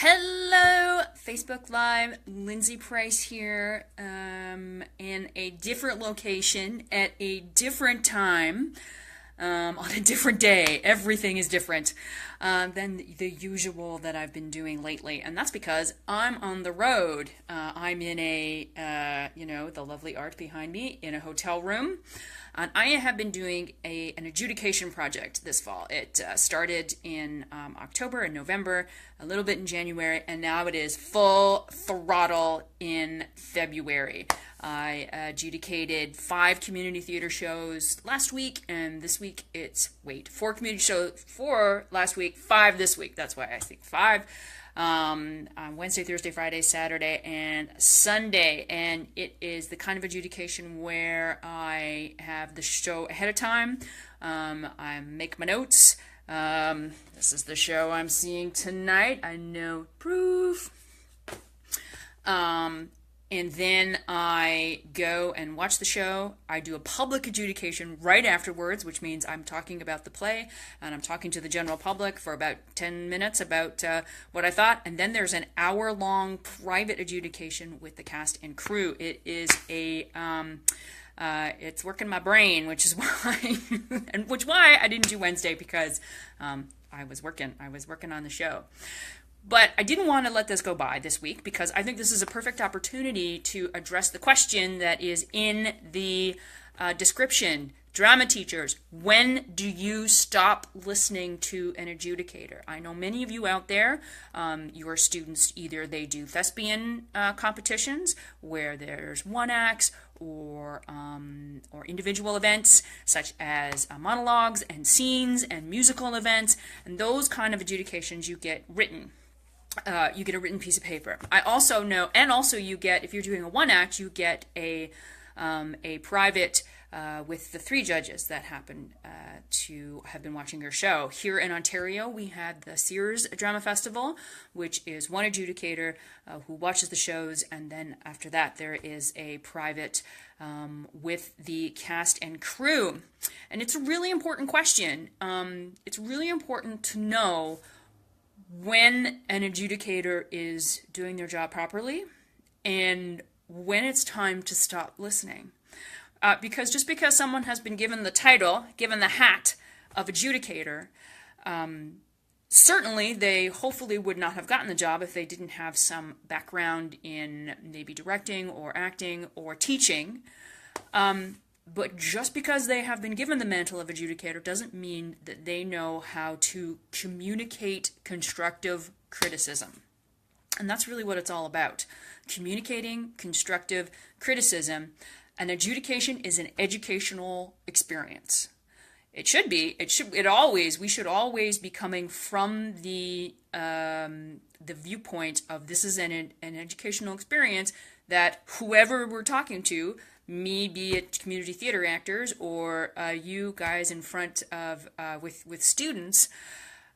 Hello, Facebook Live. Lindsay Price here, in a different location at a different time, on a different day. Everything is different than the usual that I've been doing lately, and that's because I'm on the road. I'm in the lovely art behind me, in a hotel room. And I have been doing an adjudication project this fall. It started in October and November, a little bit in January, and now it is full throttle in February. I adjudicated 5 community theater shows last week, and this week it's, 4 community shows, 4 last week, 5 this week. That's why I think 5. On Wednesday, Thursday, Friday, Saturday, and Sunday. And it is the kind of adjudication where I have the show ahead of time. I make my notes. This is the show I'm seeing tonight. I know proof. And then I go and watch the show. I do a public adjudication right afterwards, which means I'm talking about the play, and I'm talking to the general public for about 10 minutes about what I thought. And then there's an hour-long private adjudication with the cast and crew. It is it's working my brain, which is why, why I didn't do Wednesday, because I was working on the show. But I didn't want to let this go by this week, because I think this is a perfect opportunity to address the question that is in the description. Drama teachers, when do you stop listening to an adjudicator? I know many of you out there, your students, either they do thespian competitions where there's one acts, or individual events such as monologues and scenes and musical events, and those kind of adjudications you get written. You get a written piece of paper. I also know, and also you get, if you're doing a one act, you get a private with the 3 judges that happen to have been watching your show. Here in Ontario, we had the Sears Drama Festival, which is one adjudicator who watches the shows, and then after that there is a private with the cast and crew. And it's a really important question. It's really important to know when an adjudicator is doing their job properly and when it's time to stop listening. Because just because someone has been given the title, given the hat of adjudicator, certainly they hopefully would not have gotten the job if they didn't have some background in maybe directing or acting or teaching. But just because they have been given the mantle of adjudicator doesn't mean that they know how to communicate constructive criticism. And that's really what it's all about. Communicating constructive criticism. An adjudication is an educational experience. It should be. We should always be coming from the viewpoint of this is an educational experience that whoever we're talking to, me, be it community theater actors, or you guys in front of with students,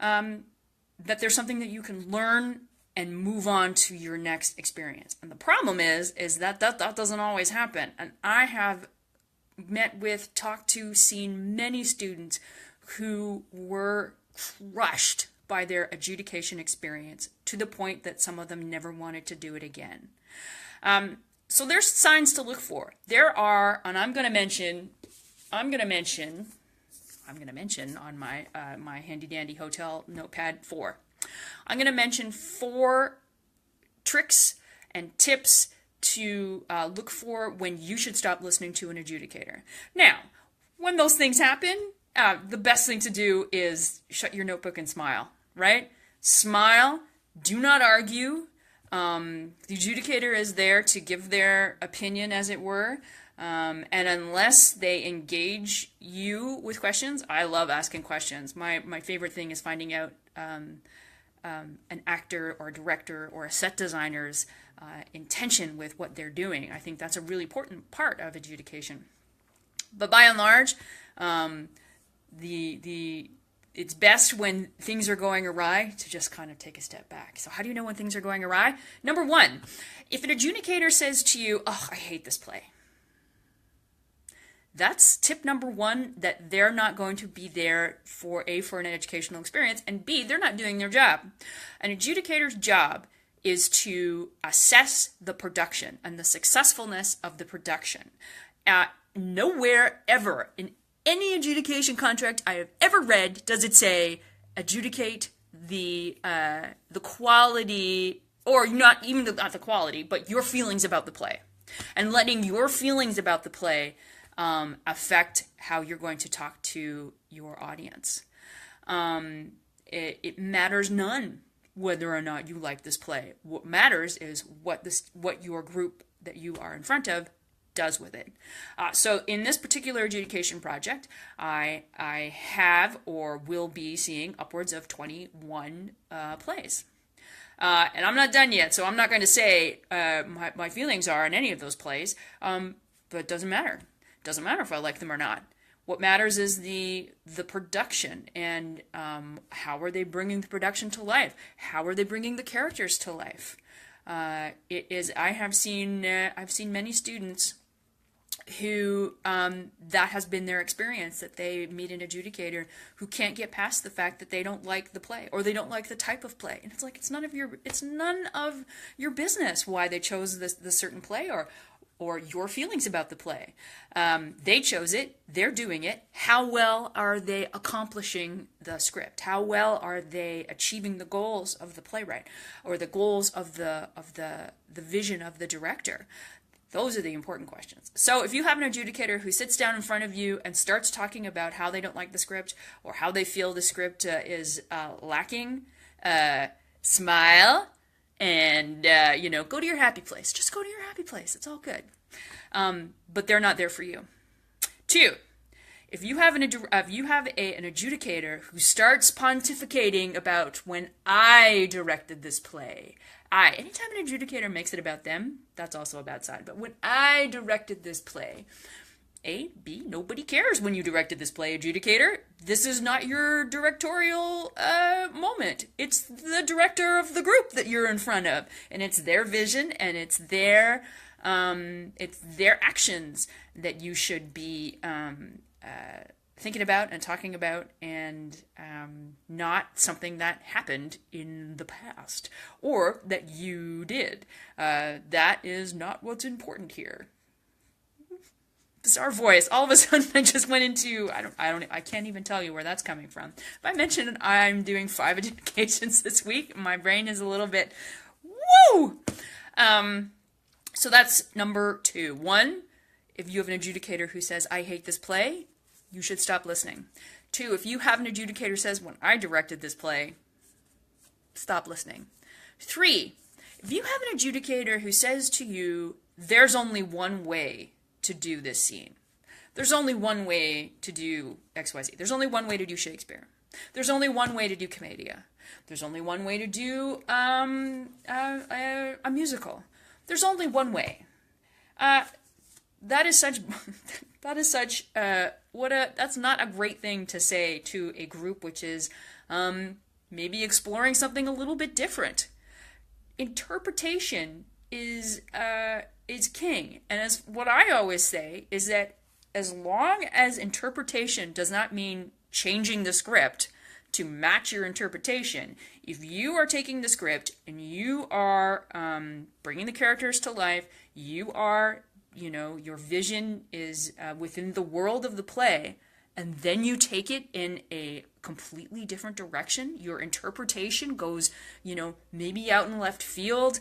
that there's something that you can learn and move on to your next experience. And the problem is that doesn't always happen. And I have met with, talked to, seen many students who were crushed by their adjudication experience to the point that some of them never wanted to do it again. So there's signs to look for. There are, and I'm going to mention on my my handy dandy hotel notepad 4. I'm going to mention 4 tricks and tips to look for when you should stop listening to an adjudicator. Now, when those things happen, the best thing to do is shut your notebook and smile, right? Smile, do not argue. The adjudicator is there to give their opinion, as it were, and unless they engage you with questions, I love asking questions. My favorite thing is finding out an actor or a director or a set designer's intention with what they're doing. I think that's a really important part of adjudication. But by and large, it's best when things are going awry to just kind of take a step back. So how do you know when things are going awry? Number 1, if an adjudicator says to you, "Oh, I hate this play," That's tip number one, that they're not going to be there for an educational experience, and B, they're not doing their job. An adjudicator's job is to assess the production and the successfulness of the production. Nowhere ever in any adjudication contract I have ever read does it say adjudicate the quality, or not the quality, but your feelings about the play, and letting your feelings about the play affect how you're going to talk to your audience. It matters none whether or not you like this play. What matters is what your group that you are in front of does with it. So in this particular adjudication project, I have or will be seeing upwards of 21 plays. And I'm not done yet, so I'm not going to say my feelings are in any of those plays, but it doesn't matter. It doesn't matter if I like them or not. What matters is the production, and how are they bringing the production to life? How are they bringing the characters to life? I've seen many students who that has been their experience, that they meet an adjudicator who can't get past the fact that they don't like the play, or they don't like the type of play, and it's like it's none of your business why they chose this certain play, or your feelings about the play. They chose it, they're doing it. How well are they accomplishing the script? How well are they achieving the goals of the playwright, or the goals of the vision of the director? Those are the important questions. So if you have an adjudicator who sits down in front of you and starts talking about how they don't like the script, or how they feel the script is lacking, smile, and go to your happy place. Just go to your happy place. It's all good. But they're not there for you. 2, if you have an adjudicator who starts pontificating about when I directed this play. Anytime an adjudicator makes it about them, that's also a bad sign. But when I directed this play, B, nobody cares when you directed this play, adjudicator. This is not your directorial moment. It's the director of the group that you're in front of, and it's their vision, and it's their actions that you should be thinking about and talking about, and not something that happened in the past or that you did. That is not what's important here. Bizarre voice. All of a sudden, I just went into I can't even tell you where that's coming from. If I mentioned I'm doing 5 adjudications this week, my brain is a little bit woo. So that's number 2. 1, if you have an adjudicator who says I hate this play, you should stop listening. 2, if you have an adjudicator who says when I directed this play, stop listening. 3, if you have an adjudicator who says to you, there's only one way to do this scene. There's only one way to do XYZ. There's only one way to do Shakespeare. There's only one way to do Commedia. There's only one way to do a musical. There's only one way. That is such that's not a great thing to say to a group which is maybe exploring something a little bit different. Interpretation is king, and as what I always say is that as long as interpretation does not mean changing the script to match your interpretation, if you are taking the script and you are bringing the characters to life, you are your vision is within the world of the play, and then you take it in a completely different direction. Your interpretation goes, maybe out in left field,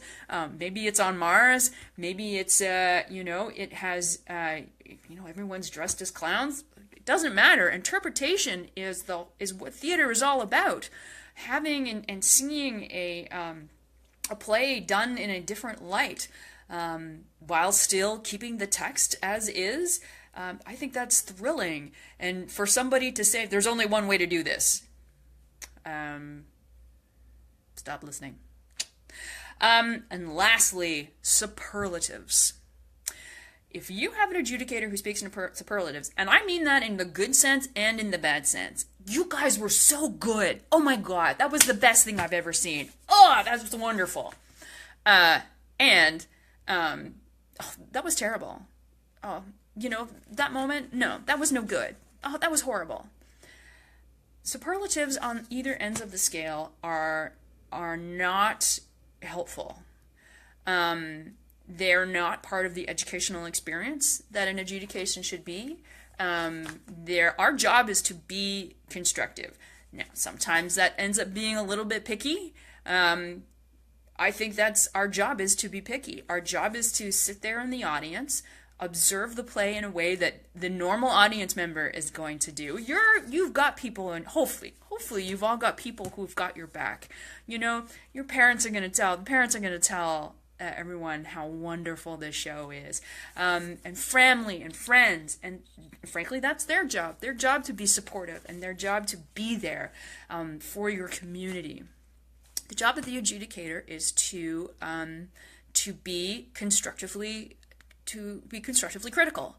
maybe it's on Mars, maybe it's, it has, everyone's dressed as clowns. It doesn't matter. Interpretation is what theater is all about. Having and seeing a play done in a different light, while still keeping the text as is, I think that's thrilling. And for somebody to say, there's only one way to do this, stop listening. And lastly, superlatives. If you have an adjudicator who speaks in superlatives, and I mean that in the good sense and in the bad sense, you guys were so good. Oh my God, that was the best thing I've ever seen. Oh, that was wonderful. That was terrible. Oh, that moment, no, that was no good. Oh, that was horrible. Superlatives on either ends of the scale are not helpful. They're not part of the educational experience that an adjudication should be. Our job is to be constructive. Now, sometimes that ends up being a little bit picky. I think that's our job, is to be picky. Our job is to sit there in the audience, observe the play in a way that the normal audience member is going to do. You've got people, and hopefully you've all got people who've got your back. Your parents are going to tell everyone how wonderful this show is, and family and friends, and frankly, that's their job. Their job to be supportive, and their job to be there for your community. The job of the adjudicator is to be constructively critical.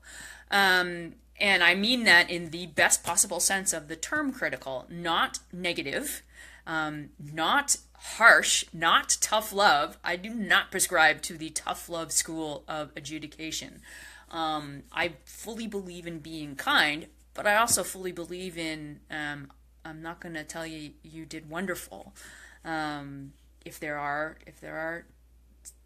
And I mean that in the best possible sense of the term critical, not negative, not harsh, not tough love. I do not prescribe to the tough love school of adjudication. I fully believe in being kind, but I also fully believe in I'm not going to tell you you did wonderful. If there are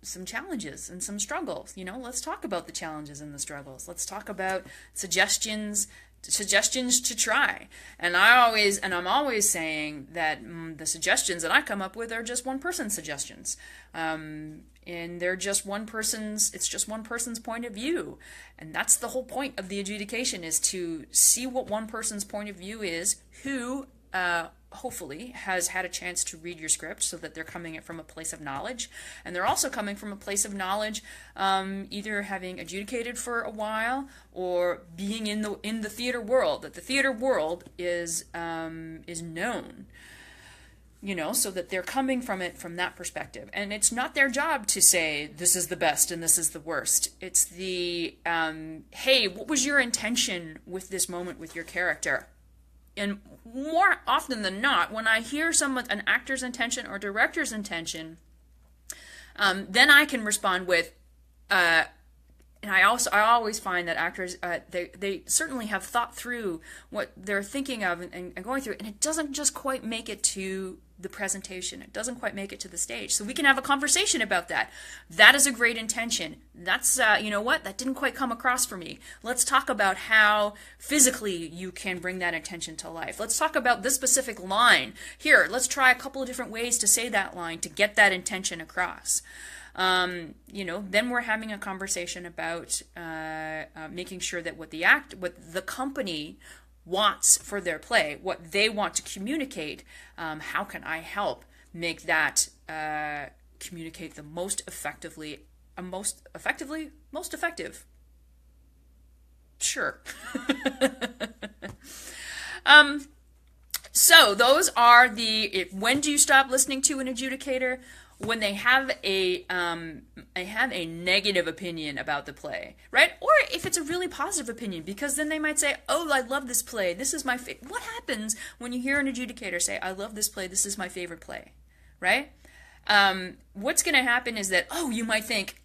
some challenges and some struggles, let's talk about the challenges and the struggles. Let's talk about suggestions to try. And I'm always saying that the suggestions that I come up with are just one person's suggestions. And it's just one person's point of view. And that's the whole point of the adjudication, is to see what one person's point of view is, who hopefully has had a chance to read your script, so that they're coming from a place of knowledge. And they're also coming from a place of knowledge, either having adjudicated for a while or being in the theater world, that the theater world is known, so that they're coming from it from that perspective. And it's not their job to say this is the best and this is the worst. It's the hey, what was your intention with this moment with your character? And more often than not, when I hear an actor's intention or director's intention, then I can respond with, and I always find that actors, they certainly have thought through what they're thinking of and going through, and it doesn't just quite make it to the presentation. It doesn't quite make it to the stage. So we can have a conversation about that. That is a great intention. That's, what? That didn't quite come across for me. Let's talk about how physically you can bring that intention to life. Let's talk about this specific line. Here, let's try a couple of different ways to say that line to get that intention across. Then we're having a conversation about making sure that what the company wants for their play, what they want to communicate, how can I help make that communicate the most effective? Sure. So those are when do you stop listening to an adjudicator? When they have a negative opinion about the play, right? Or if it's a really positive opinion, because then they might say, "Oh, I love this play. This is my favorite." What happens when you hear an adjudicator say, "I love this play. This is my favorite play," right? What's going to happen is that, you might think,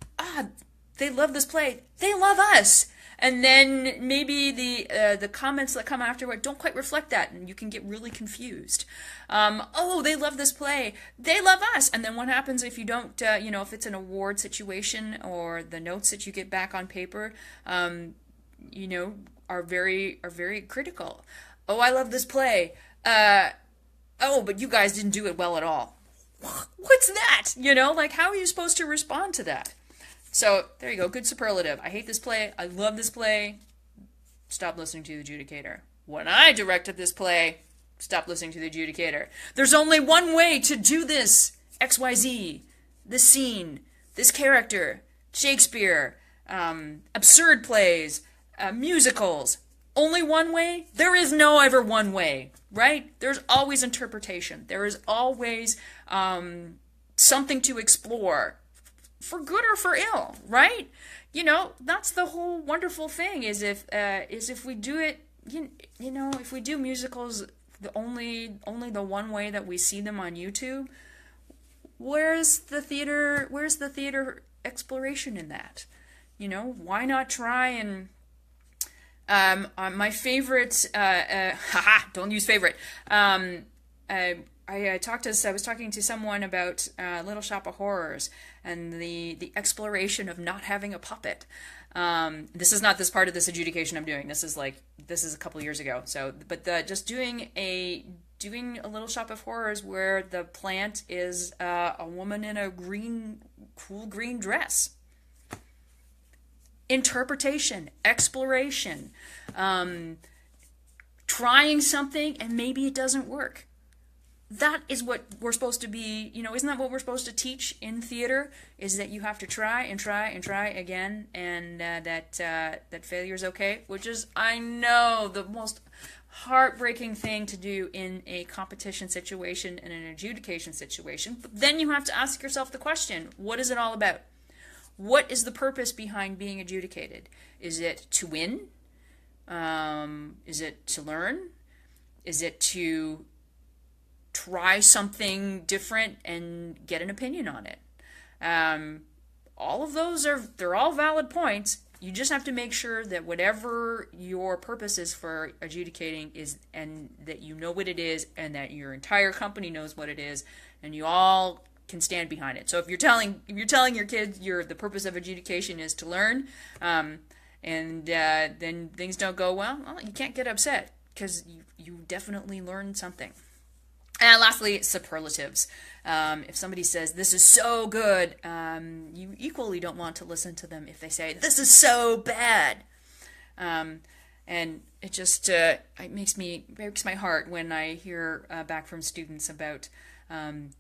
they love this play. They love us. And then maybe the comments that come afterward don't quite reflect that, and you can get really confused. They love this play. They love us. And then what happens if you don't, if it's an award situation, or the notes that you get back on paper, are very critical. "Oh, I love this play. But you guys didn't do it well at all." What's that? How are you supposed to respond to that? So there you go, good superlative. I hate this play. I love this play. Stop listening to the adjudicator. When I directed this play, stop listening to the adjudicator. There's only one way to do this. XYZ, this scene, this character, Shakespeare, absurd plays, musicals. Only one way? There is no ever one way, right? There's always interpretation. There is always something to explore, for good or for ill, right? That's the whole wonderful thing, is if we do it, if we do musicals only the one way that we see them on YouTube, where's the theater exploration in that? Why not try and My favorite, haha, don't use favorite. I was talking to someone about Little Shop of Horrors and the exploration of not having a puppet. This is not this part of this adjudication I'm doing. This is a couple years ago. So, but just doing a Little Shop of Horrors where the plant is a woman in a cool green dress. Interpretation, exploration, trying something and maybe it doesn't work. That is what we're supposed to be, isn't that what we're supposed to teach in theater? Is that you have to try and try and try again, and that failure is okay, which is, I know, the most heartbreaking thing to do in a competition situation and an adjudication situation. But then you have to ask yourself the question, what is it all about? What is the purpose behind being adjudicated? Is it to win? Is it to learn? Is it to try something different and get an opinion on it? All of those they're all valid points. You just have to make sure that whatever your purpose is for adjudicating is, and that you know what it is, and that your entire company knows what it is, and you all can stand behind it. So if you're telling your kids the purpose of adjudication is to learn, and then things don't go well, you can't get upset because you definitely learned something. And lastly, superlatives. If somebody says, this is so good, you equally don't want to listen to them if they say, this is so bad. And it just it breaks my heart when I hear back from students about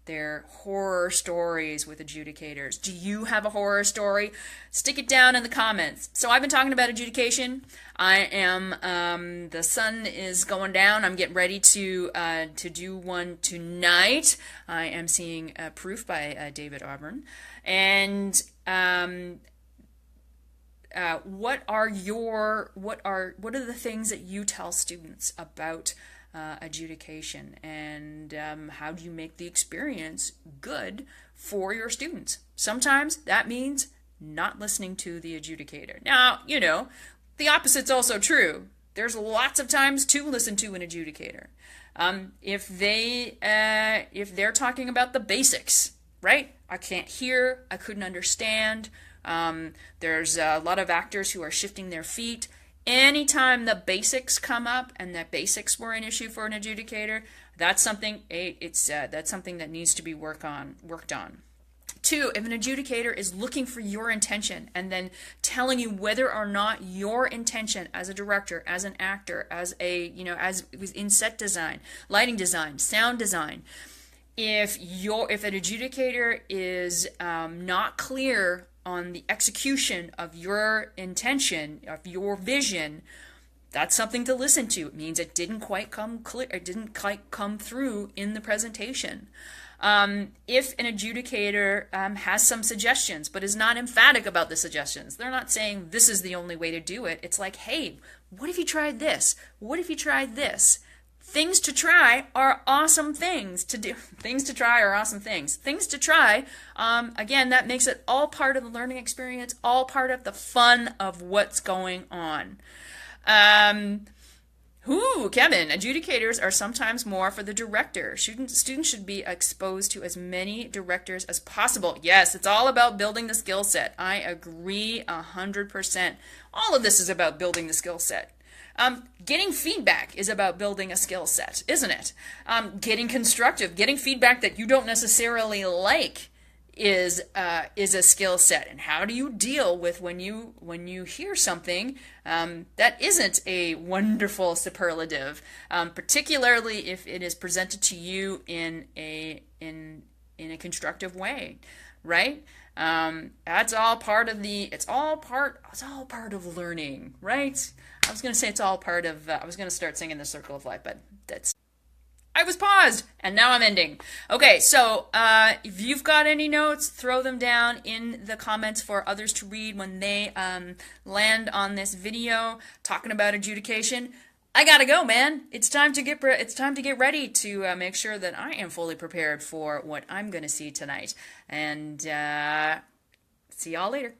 their horror stories with adjudicators. Do you have a horror story? Stick it down in the comments. So I've been talking about adjudication. I am, the sun is going down. I'm getting ready to do one tonight. I am seeing Proof by David Auburn. And what are the things that you tell students about adjudication, and how do you make the experience good for your students? Sometimes that means not listening to the adjudicator. Now, the opposite's also true. There's lots of times to listen to an adjudicator. If they're talking about the basics, right? I can't hear, I couldn't understand. There's a lot of actors who are shifting their feet. Anytime the basics come up and that basics were an issue for an adjudicator, that's something that needs to be worked on. 2, if an adjudicator is looking for your intention and then telling you whether or not your intention as a director, as an actor, as in set design, lighting design, sound design, if an adjudicator is not clear on the execution of your intention, of your vision, that's something to listen to. It means it didn't quite come clear, it didn't quite come through in the presentation. If an adjudicator has some suggestions but is not emphatic about the suggestions, they're not saying this is the only way to do it. It's like, hey, what if you tried this? What if you tried this? Things to try are awesome things to do. Things to try are awesome things. Things to try, again, that makes it all part of the learning experience, all part of the fun of what's going on. Kevin, adjudicators are sometimes more for the director. Students should be exposed to as many directors as possible. Yes, it's all about building the skill set. I agree 100%. All of this is about building the skill set. Getting feedback is about building a skill set, isn't it? Getting feedback that you don't necessarily like is a skill set. And how do you deal with when you hear something that isn't a wonderful superlative, particularly if it is presented to you in a constructive way, right? That's all part of it's all part of learning, right? I was going to say it's all part of, I was going to start singing The Circle of Life, but I was paused, and now I'm ending. Okay, so if you've got any notes, throw them down in the comments for others to read when they land on this video talking about adjudication. I gotta go, man. It's time to get ready to make sure that I am fully prepared for what I'm going to see tonight. And see y'all later.